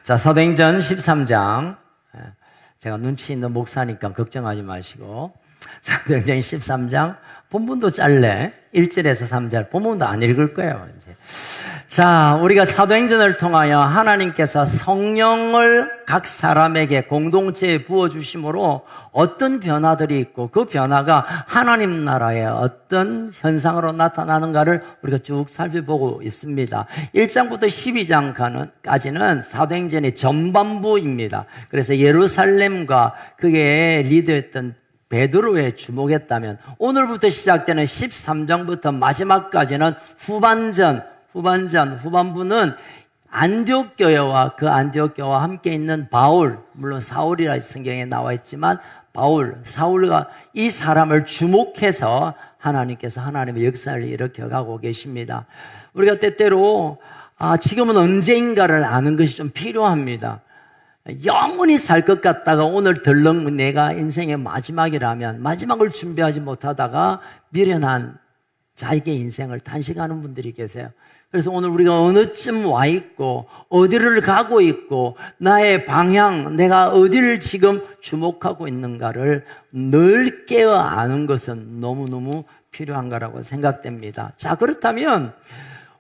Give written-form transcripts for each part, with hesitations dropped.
자, 사도행전 13장. 제가 눈치 있는 목사니까 걱정하지 마시고. 사도행전 13장. 본문도 짧네. 1절에서 3절. 본문도 안 읽을 거예요, 이제. 자, 우리가 사도행전을 통하여 하나님께서 성령을 각 사람에게 공동체에 부어주심으로 어떤 변화들이 있고 그 변화가 하나님 나라의 어떤 현상으로 나타나는가를 우리가 쭉 살펴보고 있습니다. 1장부터 12장까지는 사도행전의 전반부입니다. 그래서 예루살렘과 그게 리드했던 베드로에 주목했다면 오늘부터 시작되는 13장부터 마지막까지는 후반부는 안디옥 교회와 그 안디옥 교회와 함께 있는 바울, 물론 사울이라 성경에 나와 있지만 사울과 이 사람을 주목해서 하나님께서 하나님의 역사를 일으켜가고 계십니다. 우리가 때때로 지금은 언제인가를 아는 것이 좀 필요합니다. 영원히 살 것 같다가 오늘 덜렁 내가 인생의 마지막이라면 마지막을 준비하지 못하다가 미련한 자기의 인생을 단식하는 분들이 계세요. 그래서 오늘 우리가 어느쯤 와 있고 어디를 가고 있고 나의 방향, 내가 어디를 지금 주목하고 있는가를 늘 깨어 아는 것은 너무너무 필요한 거라고 생각됩니다. 자, 그렇다면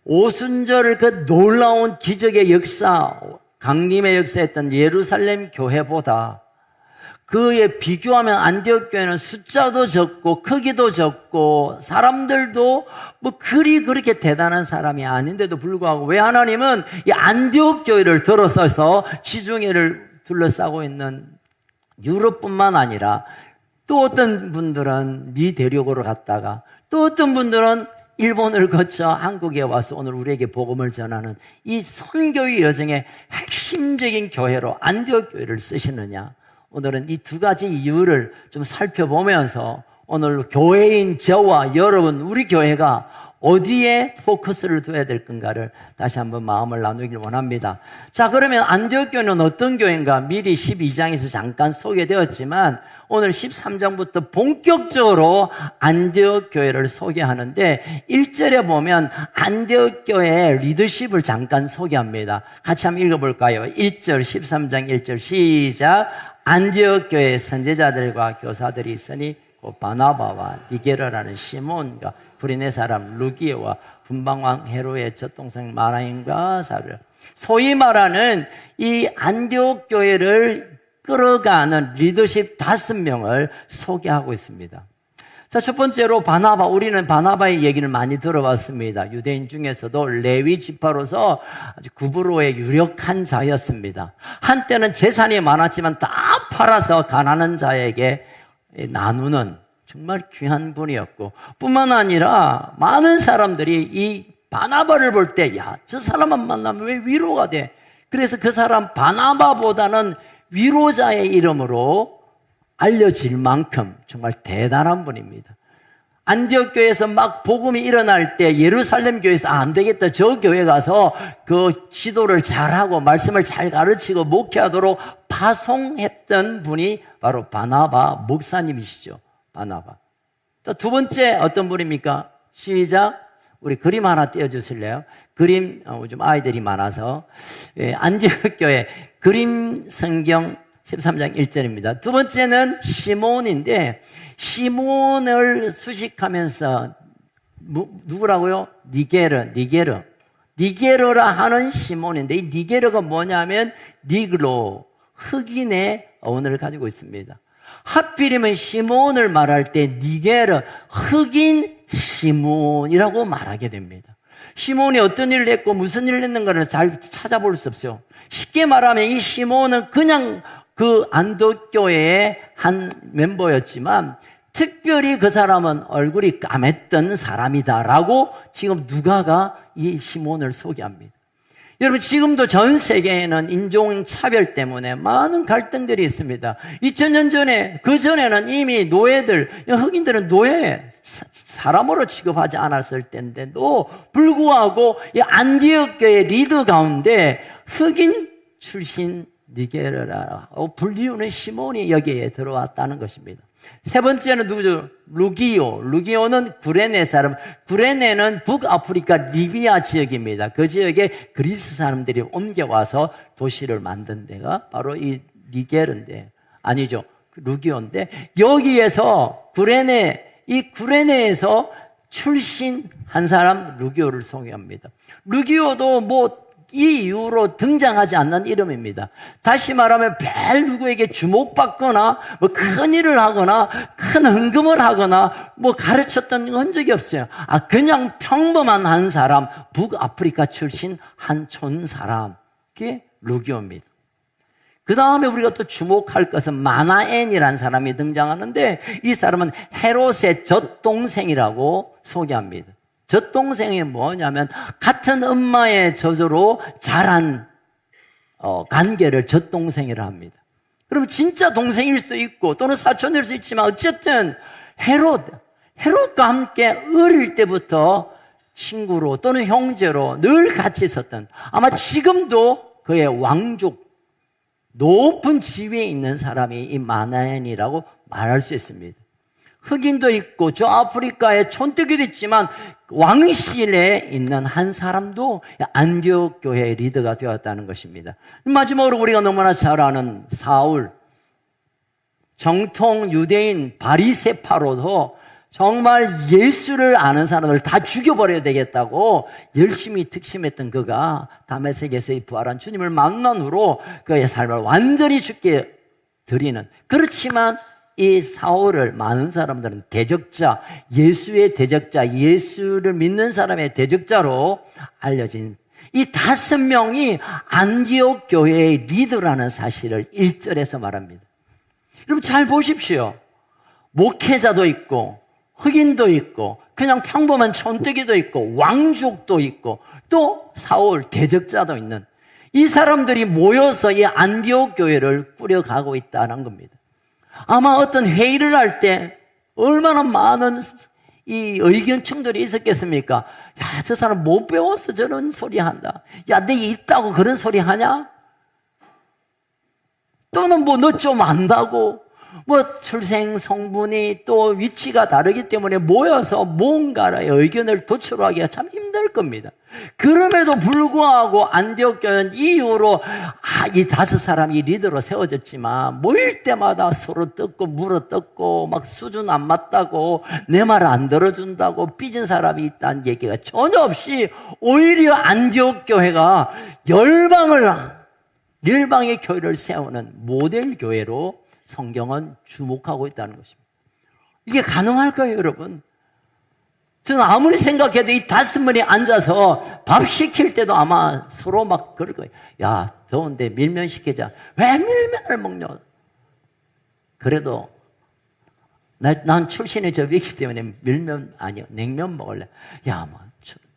오순절 그 놀라운 기적의 역사, 강림의 역사했던 예루살렘 교회보다 그에 비교하면 안디옥 교회는 숫자도 적고 크기도 적고 사람들도 그렇게 대단한 사람이 아닌데도 불구하고 왜 하나님은 이 안디옥 교회를 들어서서 지중해를 둘러싸고 있는 유럽뿐만 아니라 또 어떤 분들은 미 대륙으로 갔다가 또 어떤 분들은 일본을 거쳐 한국에 와서 오늘 우리에게 복음을 전하는 이 선교의 여정의 핵심적인 교회로 안디옥 교회를 쓰시느냐? 오늘은 이 두 가지 이유를 좀 살펴보면서 오늘 교회인 저와 여러분, 우리 교회가 어디에 포커스를 둬야 될 건가를 다시 한번 마음을 나누길 원합니다. 자, 그러면 안디옥 교회는 어떤 교회인가? 미리 12장에서 잠깐 소개되었지만 오늘 13장부터 본격적으로 안디옥 교회를 소개하는데 1절에 보면 안디옥 교회의 리더십을 잠깐 소개합니다. 같이 한번 읽어볼까요? 1절, 13장 1절 시작. 안디옥 교회의 선제자들과 교사들이 있으니 바나바와 니게르라는 시몬과 구레네 사람 루기오와 분방왕 헤로의 젖동생 마라인과 사르, 소위 말하는 이 안디옥 교회를 끌어가는 리더십 5명을 소개하고 있습니다. 자, 첫 번째로 바나바. 우리는 바나바의 얘기를 많이 들어봤습니다. 유대인 중에서도 레위 지파로서 아주 구브로의 유력한 자였습니다. 한때는 재산이 많았지만 다 팔아서 가난한 자에게 나누는 정말 귀한 분이었고, 뿐만 아니라 많은 사람들이 이 바나바를 볼 때 저 사람만 만나면 왜 위로가 돼? 그래서 그 사람 바나바보다는 위로자의 이름으로 알려질 만큼 정말 대단한 분입니다. 안디옥 교회에서 막 복음이 일어날 때 예루살렘 교회에서 안 되겠다, 저 교회 가서 그 지도를 잘하고 말씀을 잘 가르치고 목회하도록 파송했던 분이 바로 바나바 목사님이시죠. 바나바. 또 두 번째 어떤 분입니까? 시작. 우리 그림 하나 띄워주실래요? 그림, 요즘 아이들이 많아서. 안디옥 교회 그림 성경 13장 1절입니다. 두 번째는 시몬인데, 시몬을 수식하면서 누구라고요? 니게르라 하는 시몬인데, 이 니게르가 뭐냐면 니그로, 흑인의 어원을 가지고 있습니다. 하필이면 시몬을 말할 때 니게르, 흑인 시몬이라고 말하게 됩니다. 시몬이 어떤 일을 했고 무슨 일을 했는가를 잘 찾아볼 수 없어요. 쉽게 말하면 이 시몬은 그냥 그 안디옥 교회의 한 멤버였지만 특별히 그 사람은 얼굴이 까맸던 사람이다라고 지금 누가가 이 시몬을 소개합니다. 여러분, 지금도 전 세계에는 인종차별 때문에 많은 갈등들이 있습니다. 2000년 전에, 그 전에는 이미 노예들, 흑인들은 노예, 사람으로 취급하지 않았을 때인데도 불구하고 이 안디옥 교회 리더 가운데 흑인 출신 니게르라고 불리우는 시몬이 여기에 들어왔다는 것입니다. 세 번째는 누구죠? 루기오. 루기오는 구레네 사람. 구레네는 북아프리카 리비아 지역입니다. 그 지역에 그리스 사람들이 옮겨와서 도시를 만든 데가 바로 이 니게르인데, 아니죠. 루기오인데, 여기에서 이 구레네에서 출신한 사람 루기오를 소개합니다. 루기오도 이 이후로 등장하지 않는 이름입니다. 다시 말하면 별 누구에게 주목받거나 큰 일을 하거나 큰 헌금을 하거나 가르쳤던 흔적이 없어요. 그냥 평범한 한 사람, 북아프리카 출신 한 촌 사람, 그게 루기오입니다. 그 다음에 우리가 또 주목할 것은 마나엔이라는 사람이 등장하는데, 이 사람은 헤롯의 젖동생이라고 소개합니다. 젖동생이 뭐냐면 같은 엄마의 젖으로 자란 관계를 젖동생이라 합니다. 그러면 진짜 동생일 수도 있고 또는 사촌일 수 있지만, 어쨌든 헤롯과 함께 어릴 때부터 친구로 또는 형제로 늘 같이 있었던, 아마 지금도 그의 왕족, 높은 지위에 있는 사람이 이 마나엔이라고 말할 수 있습니다. 흑인도 있고 저 아프리카에 촌뜨기도 있지만 왕실에 있는 한 사람도 안디옥 교회의 리더가 되었다는 것입니다. 마지막으로 우리가 너무나 잘 아는 사울, 정통 유대인 바리새파로도 정말 예수를 아는 사람을 다 죽여버려야 되겠다고 열심히 특심했던 그가 다메섹에서의 부활한 주님을 만난 후로 그의 삶을 완전히 죽게 드리는, 그렇지만 이 사울을 많은 사람들은 대적자, 예수의 대적자, 예수를 믿는 사람의 대적자로 알려진 이 5명이 안디옥 교회의 리더라는 사실을 1절에서 말합니다. 여러분 잘 보십시오. 목회자도 있고 흑인도 있고 그냥 평범한 촌뜨기도 있고 왕족도 있고 또 사울 대적자도 있는 이 사람들이 모여서 이 안디옥 교회를 꾸려가고 있다는 겁니다. 아마 어떤 회의를 할 때 얼마나 많은 이 의견 충돌이 있었겠습니까? 야, 저 사람 못 배웠어. 저런 소리 한다. 야, 내 있다고 그런 소리 하냐? 또는 너 좀 안다고. 출생 성분이 또 위치가 다르기 때문에 모여서 뭔가의 의견을 도출하기가 참 힘들 겁니다. 그럼에도 불구하고 안디옥 교회는 이후로 이 5사람이 리더로 세워졌지만 모일 때마다 서로 뜯고 물어뜯고 막 수준 안 맞다고 내 말 안 들어준다고 삐진 사람이 있다는 얘기가 전혀 없이 오히려 안디옥 교회가 열방의 교회를 세우는 모델 교회로 성경은 주목하고 있다는 것입니다. 이게 가능할까요, 여러분? 저는 아무리 생각해도 이 5분이 앉아서 밥 시킬 때도 아마 서로 막 그럴 거예요. 야, 더운데 밀면 시키자. 왜 밀면을 먹냐? 그래도 난 출신이 저기이기 때문에 밀면 아니요, 냉면 먹을래. 야,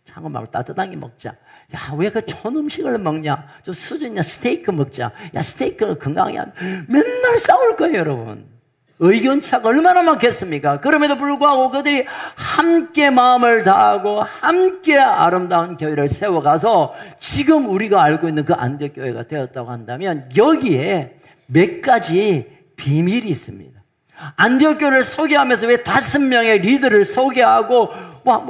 창원 말고 따뜻하게 먹자. 야, 왜 그 촌 음식을 먹냐? 좀 수준 있는 스테이크 먹자. 야, 스테이크는 건강이야. 맨날 싸울 거예요, 여러분. 의견차가 얼마나 많겠습니까? 그럼에도 불구하고 그들이 함께 마음을 다하고 함께 아름다운 교회를 세워가서 지금 우리가 알고 있는 그 안디옥 교회가 되었다고 한다면 여기에 몇 가지 비밀이 있습니다. 안디옥 교회를 소개하면서 왜 5명의 리더를 소개하고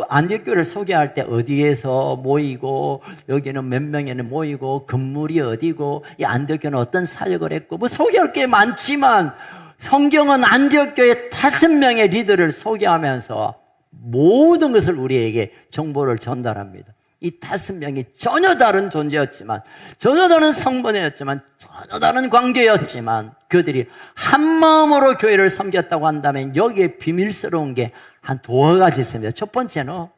안디옥 교회를 소개할 때 어디에서 모이고 여기는 몇 명에는 모이고 건물이 어디고 이 안디옥 교회는 어떤 사역을 했고 소개할 게 많지만 성경은 안디옥 교회 5명의 리더를 소개하면서 모든 것을 우리에게 정보를 전달합니다. 이 5명이 전혀 다른 존재였지만, 전혀 다른 성분이었지만, 전혀 다른 관계였지만 그들이 한 마음으로 교회를 섬겼다고 한다면 여기에 비밀스러운 게 한 2가지 있습니다. 첫 번째는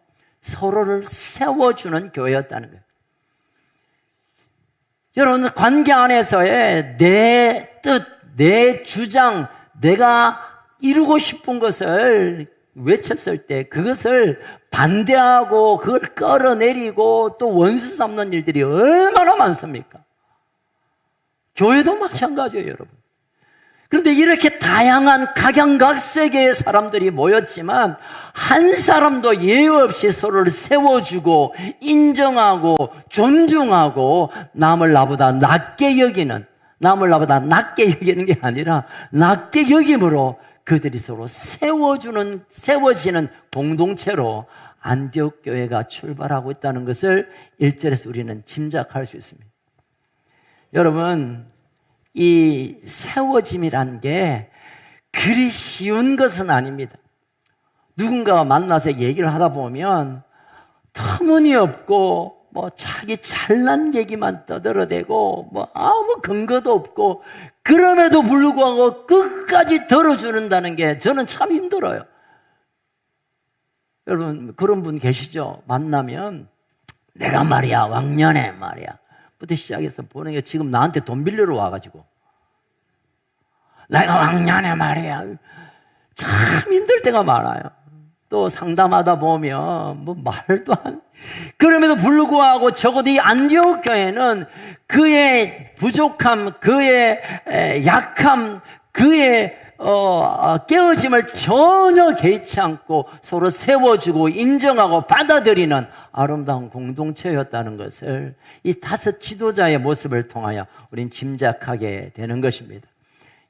서로를 세워주는 교회였다는 거예요. 여러분, 관계 안에서의 내 뜻, 내 주장, 내가 이루고 싶은 것을 외쳤을 때 그것을 반대하고 그걸 끌어내리고 또 원수 삼는 일들이 얼마나 많습니까? 교회도 마찬가지예요, 여러분. 그런데 이렇게 다양한 각양각색의 사람들이 모였지만 한 사람도 예외 없이 서로를 세워주고 인정하고 존중하고 남을 나보다 낮게 여기는 게 아니라 낮게 여김으로 그들이 서로 세워지는 공동체로 안디옥 교회가 출발하고 있다는 것을 1절에서 우리는 짐작할 수 있습니다. 여러분, 이 세워짐이란 게 그리 쉬운 것은 아닙니다. 누군가와 만나서 얘기를 하다 보면 터무니없고 자기 잘난 얘기만 떠들어대고 아무 근거도 없고 그럼에도 불구하고 끝까지 들어주는다는 게 저는 참 힘들어요. 여러분, 그런 분 계시죠? 만나면 내가 말이야 왕년에 말이야 부터 시작해서 보는 게 지금 나한테 돈 빌리러 와가지고 내가 왕년에 말이야 참 힘들 때가 많아요. 또 상담하다 보면 말도 안 그럼에도 불구하고 적어도 이 안디옥 교회는 그의 부족함, 그의 약함, 그의 깨어짐을 전혀 개의치 않고 서로 세워주고 인정하고 받아들이는 아름다운 공동체였다는 것을 이 5 지도자의 모습을 통하여 우린 짐작하게 되는 것입니다.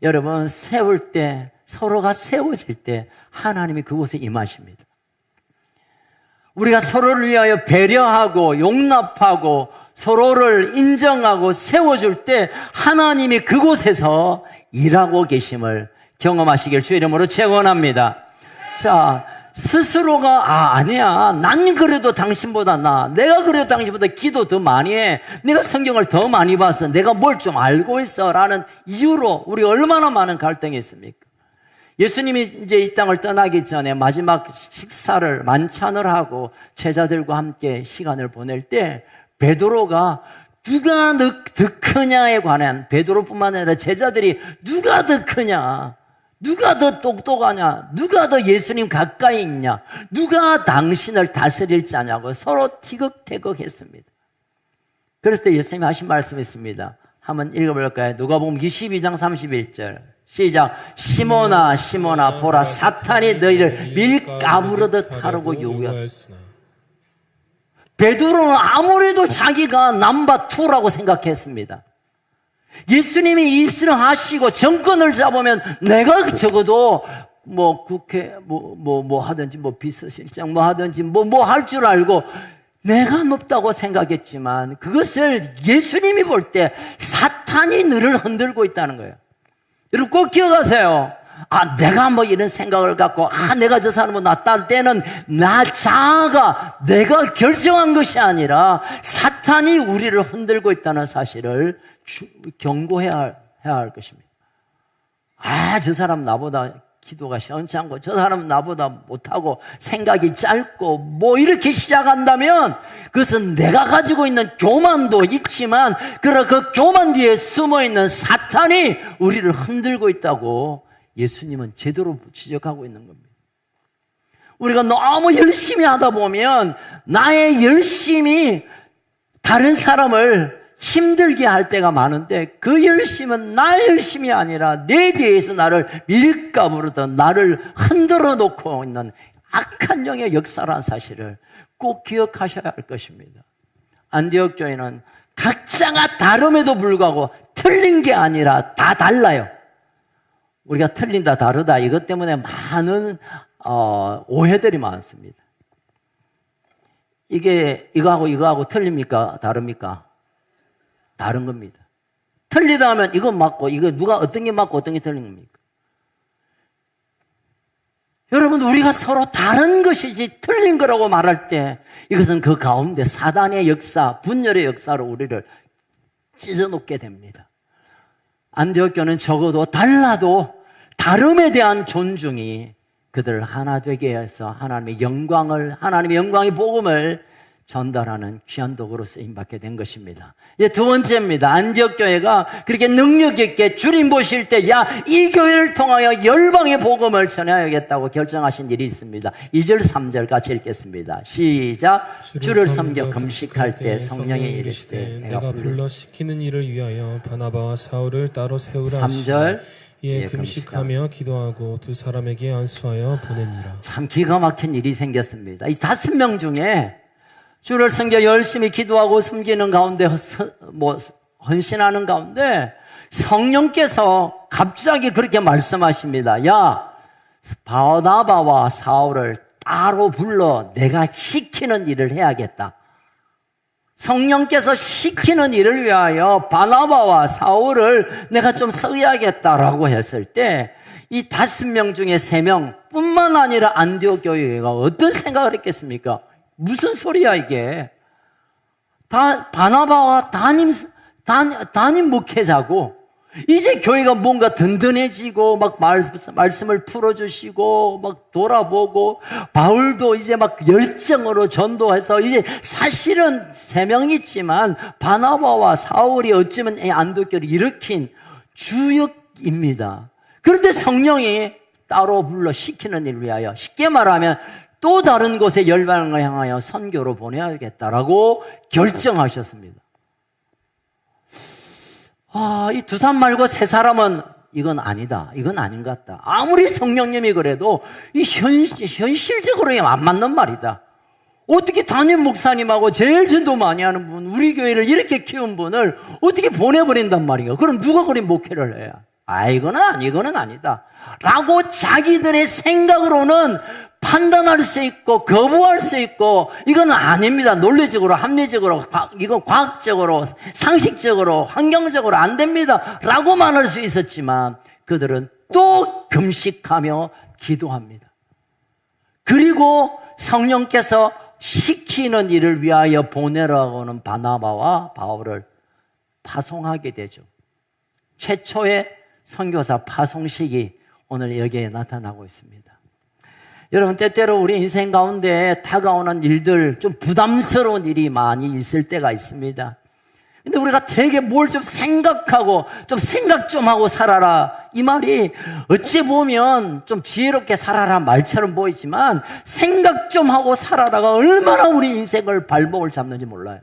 여러분, 세울 때, 서로가 세워질 때 하나님이 그곳에 임하십니다. 우리가 서로를 위하여 배려하고 용납하고 서로를 인정하고 세워줄 때 하나님이 그곳에서 일하고 계심을 경험하시길 주의 이름으로 축원합니다. 자, 스스로가 아니야 난 그래도 당신보다 내가 그래도 당신보다 기도 더 많이 해, 내가 성경을 더 많이 봤어, 내가 뭘 좀 알고 있어 라는 이유로 우리 얼마나 많은 갈등이 있습니까? 예수님이 이제 이 땅을 떠나기 전에 마지막 식사를 만찬을 하고 제자들과 함께 시간을 보낼 때 베드로가 누가 더 크냐에 관한, 베드로뿐만 아니라 제자들이 누가 더 크냐, 누가 더 똑똑하냐, 누가 더 예수님 가까이 있냐, 누가 당신을 다스릴 자냐고 서로 티격태격했습니다. 그랬을 때 예수님이 하신 말씀이 있습니다. 한번 읽어볼까요? 누가복음 22장 31절 시작. 시몬아 시몬아 보라, 사탄이 너희를 밀가부르듯 하려고 요구하였으나. 베드로는 아무래도 자기가 넘버 2라고 생각했습니다. 예수님이 입수하시고 정권을 잡으면 내가 적어도 국회 하든지 비서실장 하든지 할 줄 알고 내가 높다고 생각했지만 그것을 예수님이 볼 때 사탄이 너를 흔들고 있다는 거예요. 여러분 꼭 기억하세요. 내가 이런 생각을 갖고 내가 저 사람은 낫다 때는 나 자아가 내가 결정한 것이 아니라 사탄이 우리를 흔들고 있다는 사실을 경고해야 할 것입니다. 저 사람 나보다 기도가 시원찮고 저 사람은 나보다 못하고 생각이 짧고 이렇게 시작한다면 그것은 내가 가지고 있는 교만도 있지만 그 교만 뒤에 숨어있는 사탄이 우리를 흔들고 있다고 예수님은 제대로 지적하고 있는 겁니다. 우리가 너무 열심히 하다 보면 나의 열심이 다른 사람을 힘들게 할 때가 많은데 그 열심은 나의 열심이 아니라 내 뒤에서 나를 밀가부르던 나를 흔들어 놓고 있는 악한 영의 역사라는 사실을 꼭 기억하셔야 할 것입니다. 안디옥 교회는 각자가 다름에도 불구하고 틀린 게 아니라 다 달라요. 우리가 틀린다 다르다 이것 때문에 많은 오해들이 많습니다. 이거하고 틀립니까? 다릅니까? 다른 겁니다. 틀리다 하면 이건 맞고 이거 누가 어떤 게 맞고 어떤 게 틀린 겁니까? 여러분, 우리가 서로 다른 것이지 틀린 거라고 말할 때 이것은 그 가운데 사단의 역사, 분열의 역사로 우리를 찢어놓게 됩니다. 안디옥 교회는 적어도 달라도 다름에 대한 존중이 그들을 하나 되게 해서 하나님의 영광의 복음을 전달하는 귀한 도구로 쓰임받게 된 것입니다. 이제 2번째입니다. 안디옥 교회가 그렇게 능력 있게 주님 보실 때 이 교회를 통하여 열방의 복음을 전해야겠다고 결정하신 일이 있습니다. 2절 3절 같이 읽겠습니다. 시작. 주를 섬겨 금식할 때 성령이 이르시되 내가 불러 시키는 일을 위하여 바나바와 사울을 따로 세우라. 3절. 예, 금식하며 기도하고 2 사람에게 안수하여 보냅니다. 참 기가 막힌 일이 생겼습니다. 이 5명 중에 주를 섬겨 열심히 기도하고 섬기는 가운데 헌신하는 가운데 성령께서 갑자기 그렇게 말씀하십니다. 바나바와 사울을 따로 불러 내가 시키는 일을 해야겠다. 성령께서 시키는 일을 위하여 바나바와 사울을 내가 좀 써야겠다라고 했을 때 이 5명 중에 3명 뿐만 아니라 안디옥 교회가 어떤 생각을 했겠습니까? 무슨 소리야 이게? 바나바와 담임 목회자고 이제 교회가 뭔가 든든해지고 막 말씀을 풀어주시고 막 돌아보고 바울도 이제 막 열정으로 전도해서 이제 사실은 3명 있지만 바나바와 사울이 어쩌면 이 안디옥교회를 일으킨 주역입니다. 그런데 성령이 따로 불러 시키는 일을 위하여 쉽게 말하면 또 다른 곳에 열방을 향하여 선교로 보내야겠다라고 결정하셨습니다. 이 2 사람 말고 3 사람은 이건 아니다. 이건 아닌 것 같다. 아무리 성령님이 그래도 이 현실적으로 안 맞는 말이다. 어떻게 담임 목사님하고 제일 전도 많이 하는 분, 우리 교회를 이렇게 키운 분을 어떻게 보내버린단 말이에요. 그럼 누가 그리 목회를 해야? 이거는 아니다. 라고 자기들의 생각으로는 판단할 수 있고 거부할 수 있고 이건 아닙니다. 논리적으로, 합리적으로, 이건 과학적으로, 상식적으로, 환경적으로 안 됩니다. 라고만 할 수 있었지만 그들은 또 금식하며 기도합니다. 그리고 성령께서 시키는 일을 위하여 보내라고는 바나바와 바울을 파송하게 되죠. 최초의 선교사 파송식이 오늘 여기에 나타나고 있습니다. 여러분, 때때로 우리 인생 가운데 다가오는 일들, 좀 부담스러운 일이 많이 있을 때가 있습니다. 근데 우리가 되게 뭘 좀 생각하고 좀 생각 좀 하고 살아라, 이 말이 어찌 보면 좀 지혜롭게 살아라 말처럼 보이지만 생각 좀 하고 살아라가 얼마나 우리 인생을 발목을 잡는지 몰라요.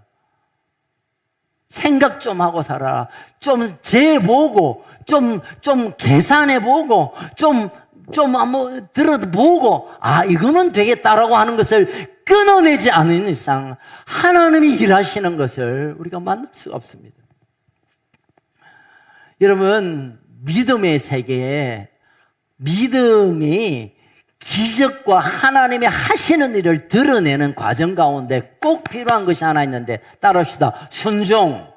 생각 좀 하고 살아라, 좀 재보고 좀 계산해보고 좀 한번 들어보고 이거는 되겠다라고 하는 것을 끊어내지 않는 이상 하나님이 일하시는 것을 우리가 만날 수가 없습니다. 여러분, 믿음의 세계에 믿음이 기적과 하나님이 하시는 일을 드러내는 과정 가운데 꼭 필요한 것이 하나 있는데 따라합시다. 순종.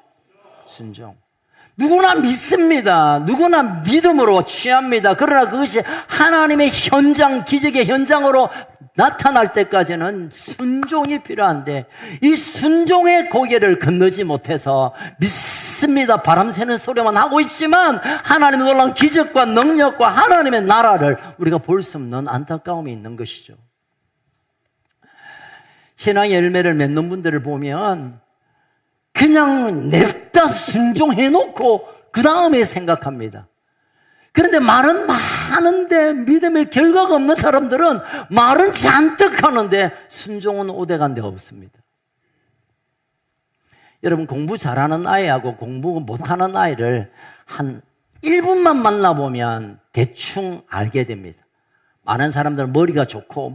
누구나 믿습니다. 누구나 믿음으로 취합니다. 그러나 그것이 하나님의 현장, 기적의 현장으로 나타날 때까지는 순종이 필요한데 이 순종의 고개를 건너지 못해서 믿습니다, 바람 새는 소리만 하고 있지만 하나님의 놀라운 기적과 능력과 하나님의 나라를 우리가 볼 수 없는 안타까움이 있는 것이죠. 신앙의 열매를 맺는 분들을 보면 그냥 냅다 순종해놓고 그 다음에 생각합니다. 그런데 말은 많은데 믿음의 결과가 없는 사람들은 말은 잔뜩 하는데 순종은 오대간데 없습니다. 여러분, 공부 잘하는 아이하고 공부 못하는 아이를 한 1분만 만나보면 대충 알게 됩니다. 많은 사람들은 머리가 좋고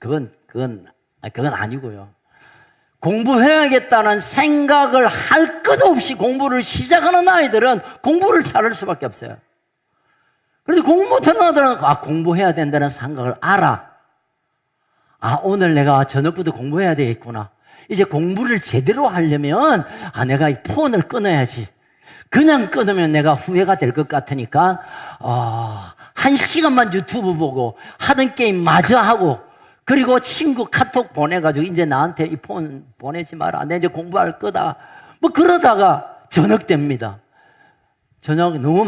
그건 아니고요. 공부해야겠다는 생각을 할 것 없이 공부를 시작하는 아이들은 공부를 잘할 수밖에 없어요. 그런데 공부 못하는 아이들은 공부해야 된다는 생각을 알아. 오늘 내가 저녁부터 공부해야 되겠구나. 이제 공부를 제대로 하려면 내가 이 폰을 끊어야지. 그냥 끊으면 내가 후회가 될 것 같으니까 1시간만 유튜브 보고 하던 게임 마저 하고 그리고 친구 카톡 보내가지고 이제 나한테 이 폰 보내지 마라. 내 이제 공부할 거다. 그러다가 저녁 됩니다. 저녁 너무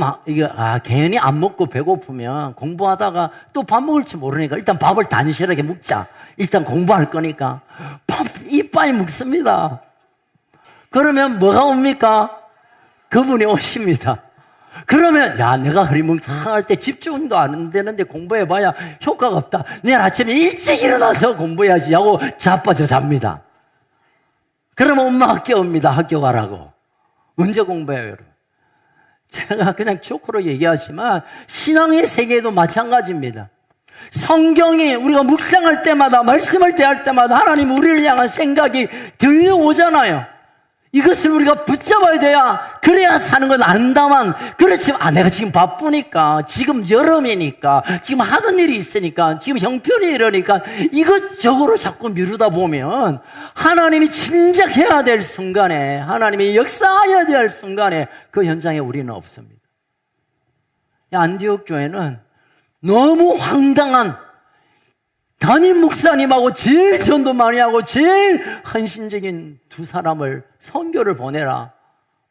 괜히 안 먹고 배고프면 공부하다가 또 밥 먹을지 모르니까 일단 밥을 단실하게 먹자. 일단 공부할 거니까 밥 이빨 먹습니다. 그러면 뭐가 옵니까? 그분이 오십니다. 그러면 내가 흐리멍텅할 때 집중도 안 되는데 공부해봐야 효과가 없다. 내일 아침에 일찍 일어나서 공부해야지 하고 자빠져 잡니다. 그러면 엄마가 깨웁니다. 학교 가라고. 언제 공부해요, 여러분? 제가 그냥 조크로 얘기하지만 신앙의 세계에도 마찬가지입니다. 성경이 우리가 묵상할 때마다 말씀을 대할 때마다 하나님 우리를 향한 생각이 들려오잖아요. 이것을 우리가 붙잡아야 돼야, 그래야 사는 건 안다만, 그렇지만, 내가 지금 바쁘니까, 지금 여름이니까, 지금 하던 일이 있으니까, 지금 형편이 이러니까, 이것저것을 자꾸 미루다 보면, 하나님이 진작 해야 될 순간에, 하나님이 역사해야 될 순간에, 그 현장에 우리는 없습니다. 안디옥 교회는 너무 황당한, 담임 목사님하고 제일 전도 많이 하고 제일 헌신적인 두 사람을 선교를 보내라,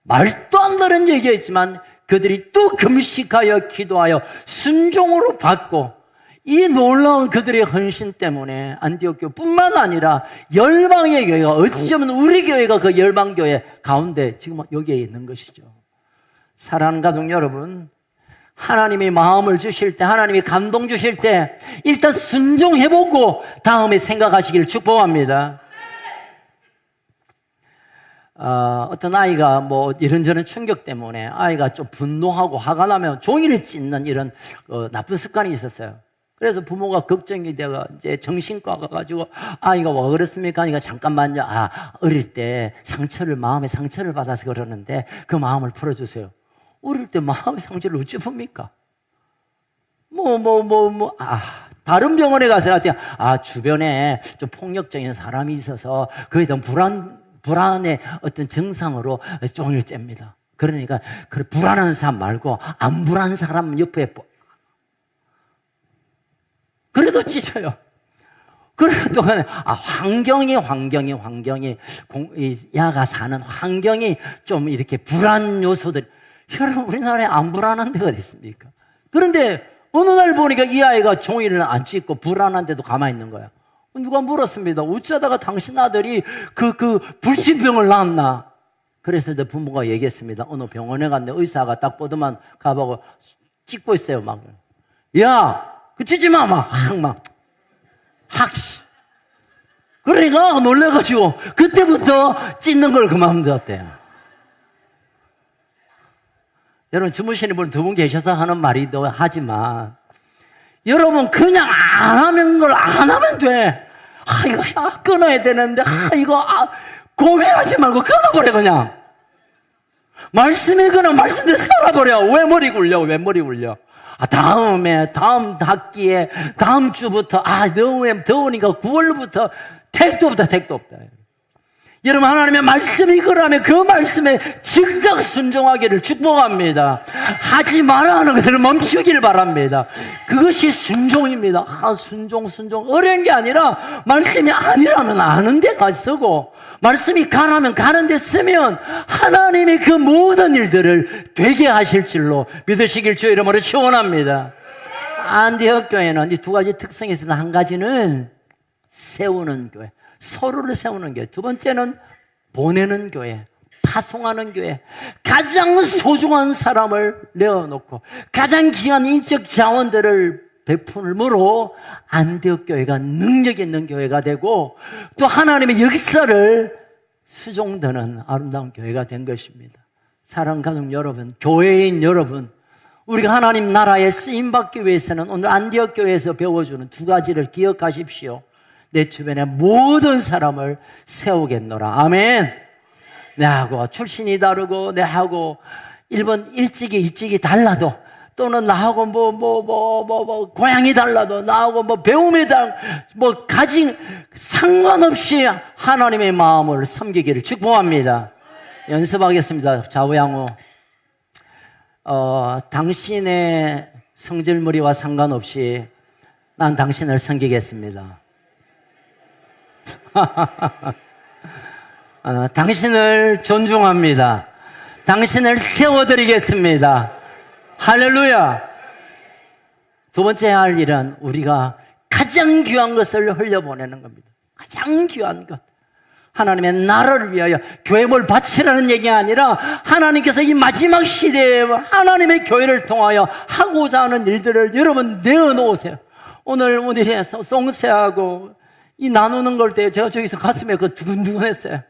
말도 안 되는 얘기했지만 그들이 또 금식하여 기도하여 순종으로 받고, 이 놀라운 그들의 헌신 때문에 안디옥 교회뿐만 아니라 열방의 교회가, 어쩌면 우리 교회가 그 열방 교회 가운데 지금 여기에 있는 것이죠. 사랑하는 가족 여러분, 하나님이 마음을 주실 때, 하나님이 감동 주실 때 일단 순종해보고 다음에 생각하시기를 축복합니다. 어떤 아이가 뭐 이런저런 충격 때문에 아이가 좀 분노하고 화가 나면 종이를 찢는 이런 나쁜 습관이 있었어요. 그래서 부모가 걱정이 되어 이제 정신과 가가지고, 아이가 왜 그렇습니까? 하니까 잠깐만요. 어릴 때 마음의 상처를 받아서 그러는데 그 마음을 풀어주세요. 어릴 때 마음의 상처를 어찌 풉니까? 다른 병원에 가서 주변에 좀 폭력적인 사람이 있어서 그에 대한 불안의 어떤 증상으로 종이를 잽니다. 그러니까 그 불안한 사람 말고 안 불안한 사람 옆에 그래도 찢어요. 그래도 환경이 야가 사는 환경이 좀 이렇게 불안 요소들. 여러분, 우리나라에 안 불안한 데가 어디 있습니까? 그런데 어느 날 보니까 이 아이가 종이를 안 찢고 불안한데도 가만히 있는 거야. 누가 물었습니다. 어쩌다가 당신 아들이 그 불치병을 낳았나? 그래서 내 부모가 얘기했습니다. 어느 병원에 갔는데 의사가 딱 보더만 가보고 찍고 있어요. 막, 야, 그 찢지 마, 학씨. 그러니까 놀래가지고 그때부터 찢는 걸 그만뒀대요. 여러분, 주무시는 분 두 분 계셔서 하는 말이도 하지만, 여러분, 그냥 안 하면 돼. 이거 끊어야 되는데, 고민하지 말고 끊어버려, 그냥. 말씀이 그냥 말씀대로 살아버려. 왜 머리 굴려? 다음 학기에, 다음 주부터, 너무 더우니까 9월부터 택도 없다. 여러분, 하나님의 말씀이 그러면 그 말씀에 즉각 순종하기를 축복합니다. 하지 말아야 하는 것을 멈추길 바랍니다. 그것이 순종입니다. 순종. 어려운 게 아니라, 말씀이 아니라면 아는 데 가서고, 말씀이 가라면 가는 데 쓰면 하나님이 그 모든 일들을 되게 하실 줄로 믿으시길 주의 이름으로 축원합니다. 안디옥 교회는 이 두 가지 특성이 있습니다. 한 가지는 세우는 교회, 서로를 세우는 교회. 두 번째는 보내는 교회, 파송하는 교회. 가장 소중한 사람을 내어놓고 가장 귀한 인적 자원들을 베풀므로 안디옥 교회가 능력 있는 교회가 되고, 또 하나님의 역사를 수종드는 아름다운 교회가 된 것입니다. 사랑하는 가족 여러분, 교회인 여러분, 우리가 하나님 나라에 쓰임받기 위해서는 오늘 안디옥 교회에서 배워주는 두 가지를 기억하십시오. 내 주변의 모든 사람을 세우겠노라. 아멘. 내하고 출신이 다르고 내하고 일찍이 달라도, 또는 나하고 고향이 달라도, 나하고 배움이 가진 상관없이 하나님의 마음을 섬기기를 축복합니다. 연습하겠습니다. 좌우양우. 당신의 성질머리와 상관없이 난 당신을 섬기겠습니다. 당신을 존중합니다. 당신을 세워드리겠습니다. 할렐루야. 두 번째 할 일은 우리가 가장 귀한 것을 흘려보내는 겁니다. 가장 귀한 것. 하나님의 나라를 위하여 교회를 바치라는 얘기가 아니라, 하나님께서 이 마지막 시대에 하나님의 교회를 통하여 하고자 하는 일들을 여러분 내어놓으세요. 오늘 우리 송세하고 이 나누는 걸 때 제가 저기서 가슴에 두근두근했어요.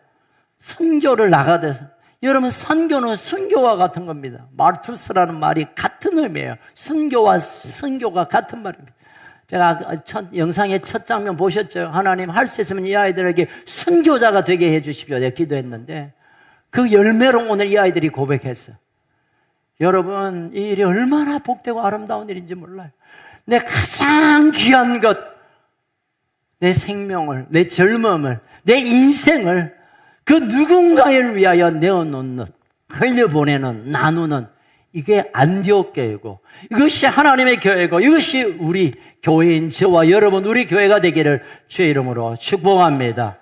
선교를 나가돼서. 여러분, 선교는 순교와 같은 겁니다. 마르투스라는 말이 같은 의미예요. 순교와 선교가 같은 말입니다. 제가 영상의 첫 장면 보셨죠? 하나님 할 수 있으면 이 아이들에게 순교자가 되게 해 주십시오. 내가 기도했는데, 그 열매로 오늘 이 아이들이 고백했어요. 여러분, 이 일이 얼마나 복되고 아름다운 일인지 몰라요. 내 가장 귀한 것, 내 생명을, 내 젊음을, 내 인생을 그 누군가를 위하여 내어놓는, 흘려보내는, 나누는, 이게 안디옥 교회고, 이것이 하나님의 교회고, 이것이 우리 교회인 저와 여러분, 우리 교회가 되기를 주의 이름으로 축복합니다.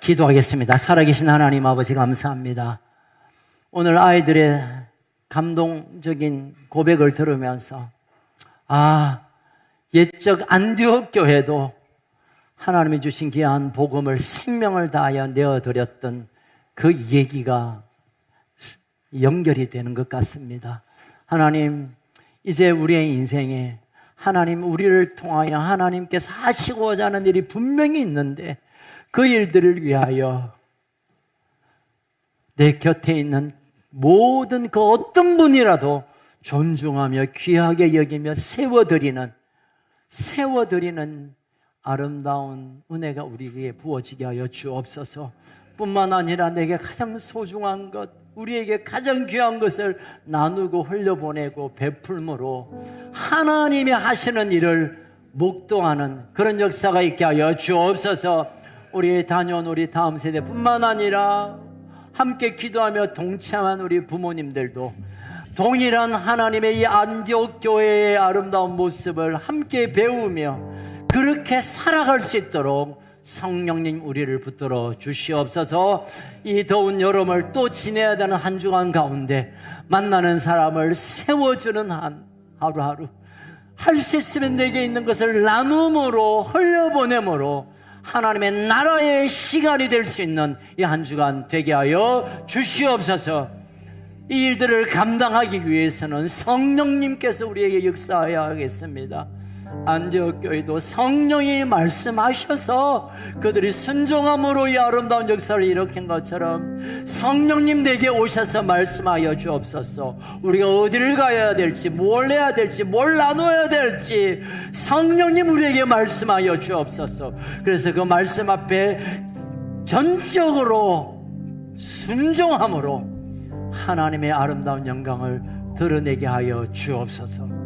기도하겠습니다. 살아계신 하나님 아버지 감사합니다. 오늘 아이들의 감동적인 고백을 들으면서 옛적 안디옥 교회도 하나님이 주신 귀한 복음을 생명을 다하여 내어드렸던 그 얘기가 연결이 되는 것 같습니다. 하나님, 이제 우리의 인생에 하나님 우리를 통하여 하나님께서 하시고자 하는 일이 분명히 있는데 그 일들을 위하여 내 곁에 있는 모든 그 어떤 분이라도 존중하며 귀하게 여기며 세워드리는 아름다운 은혜가 우리에게 부어지게 하여 주옵소서. 뿐만 아니라 내게 가장 소중한 것, 우리에게 가장 귀한 것을 나누고 흘려보내고 베풀므로 하나님이 하시는 일을 목도하는 그런 역사가 있게 하여 주옵소서. 우리 다녀온 우리 다음 세대뿐만 아니라 함께 기도하며 동참한 우리 부모님들도 동일한 하나님의 이 안디옥 교회의 아름다운 모습을 함께 배우며 그렇게 살아갈 수 있도록 성령님 우리를 붙들어 주시옵소서. 이 더운 여름을 또 지내야 되는 한 주간 가운데 만나는 사람을 세워주는 하루하루 할 수 있으면 내게 있는 것을 나눔으로 흘려보내므로 하나님의 나라의 시간이 될 수 있는 이 한 주간 되게 하여 주시옵소서. 이 일들을 감당하기 위해서는 성령님께서 우리에게 역사해야 하겠습니다. 안디옥 교회도 성령이 말씀하셔서 그들이 순종함으로 이 아름다운 역사를 일으킨 것처럼 성령님 내게 오셔서 말씀하여 주옵소서. 우리가 어디를 가야 될지, 뭘 해야 될지, 뭘 나눠야 될지 성령님 우리에게 말씀하여 주옵소서. 그래서 그 말씀 앞에 전적으로 순종함으로 하나님의 아름다운 영광을 드러내게 하여 주옵소서.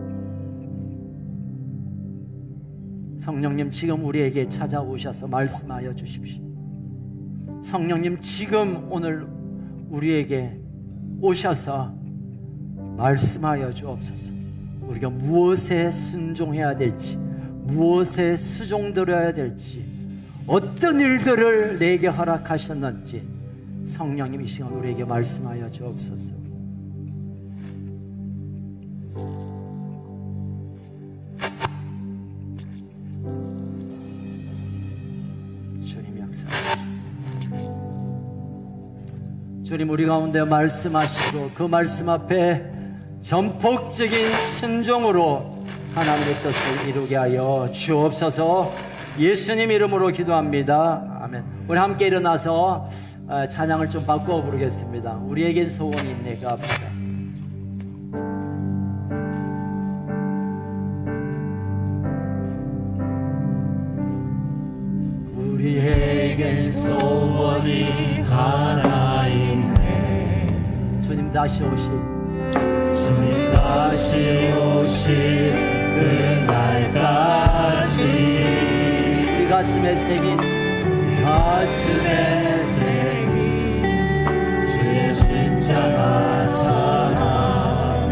성령님 지금 우리에게 찾아오셔서 말씀하여 주십시오. 성령님 지금 오늘 우리에게 오셔서 말씀하여 주옵소서. 우리가 무엇에 순종해야 될지, 무엇에 수종들어야 될지, 어떤 일들을 내게 허락하셨는지 성령님 이 시간 우리에게 말씀하여 주옵소서. 주님 우리 가운데 말씀하시고 그 말씀 앞에 전폭적인 순종으로 하나님의 뜻을 이루게 하여 주옵소서. 예수님 이름으로 기도합니다. 아멘. 우리 함께 일어나서 찬양을 좀 바꾸어 부르겠습니다. 우리에겐 소원이 있네 그 앞에다. 우리에겐 소원이 하나 있네. 주님 다시 오실 그날까지 우리 가슴에 새긴 주의 십자가 사랑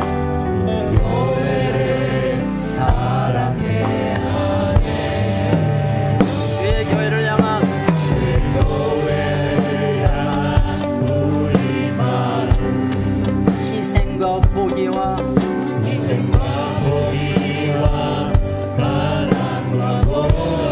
교회를 사랑해 하네. 주의 교회를 향한 우리 마음 희생과 포기와 가난과 고난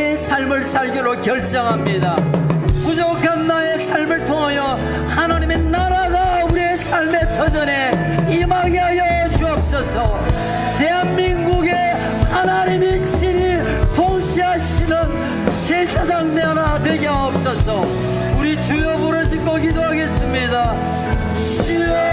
우리의 삶을 살기로 결정합니다. 부족한 나의 삶을 통하여 하나님의 나라가 우리의 삶의 터전에 임하게 하여 주옵소서. 대한민국에 하나님이 친히 통치하시는 제사장 나라 되게 하옵소서. 우리 주여 부르시고 기도하겠습니다. 주여.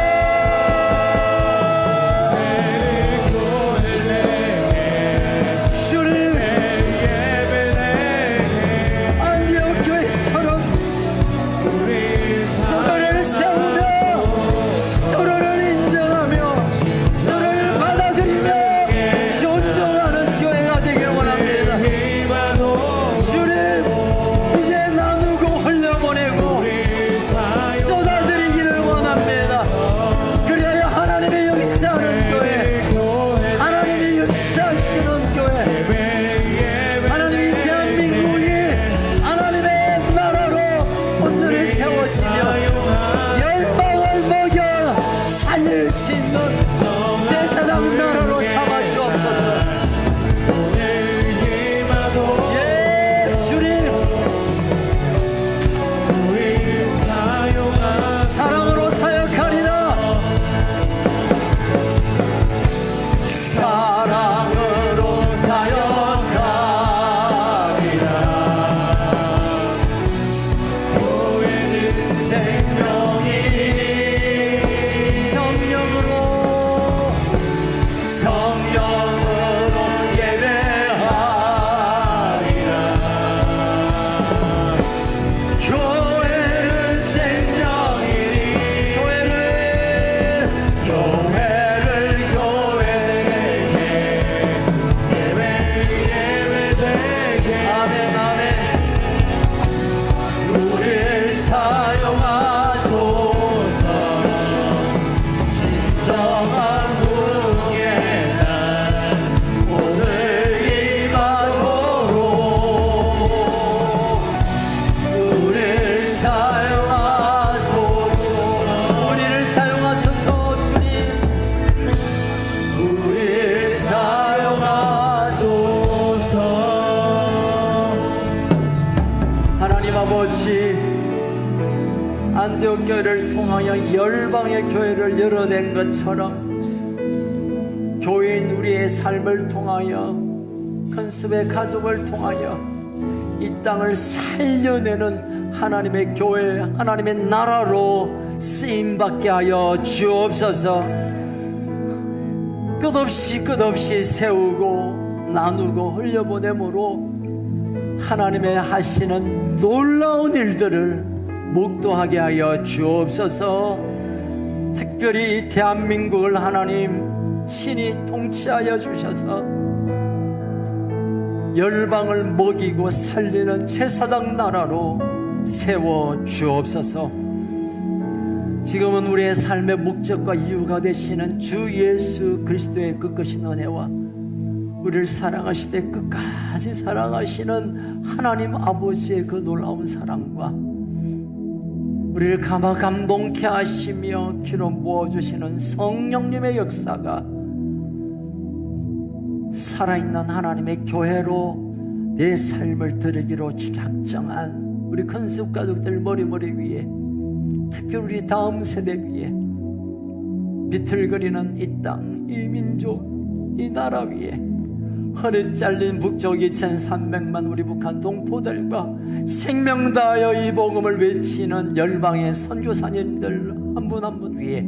안디옥 교회를 통하여 열방의 교회를 열어낸 것처럼 교회인 우리의 삶을 통하여 큰숲의 가족을 통하여 이 땅을 살려내는 하나님의 교회, 하나님의 나라로 쓰임받게 하여 주옵소서. 끝없이 세우고 나누고 흘려보내므로 하나님의 하시는 놀라운 일들을 목도하게 하여 주옵소서. 특별히 대한민국을 하나님 친히 통치하여 주셔서 열방을 먹이고 살리는 제사장 나라로 세워 주옵소서. 지금은 우리의 삶의 목적과 이유가 되시는 주 예수 그리스도의 끝끝인 은혜와 우리를 사랑하시되 끝까지 사랑하시는 하나님 아버지의 그 놀라운 사랑과 우리를 감동케 하시며 기름 부어주시는 성령님의 역사가 살아있는 하나님의 교회로 내 삶을 드리기로 작정한 우리 큰숲 가족들 머리 위에, 특별히 우리 다음 세대 위에, 비틀거리는 이 땅, 이 민족, 이 나라 위에 허리 잘린 북쪽 2300만 우리 북한 동포들과 생명 다하여 이 복음을 외치는 열방의 선교사님들 한 분 한 분 위에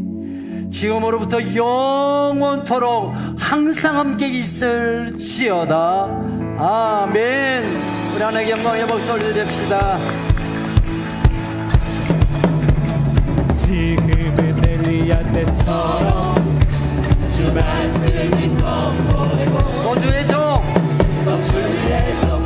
지금으로부터 영원토록 항상 함께 있을지어다. 아멘. 우리 하나님의 영광의 목소리 드립시다. 지금은 엘리야 때처럼 주 말씀이 선포되고 또 주의 종 또 주의 종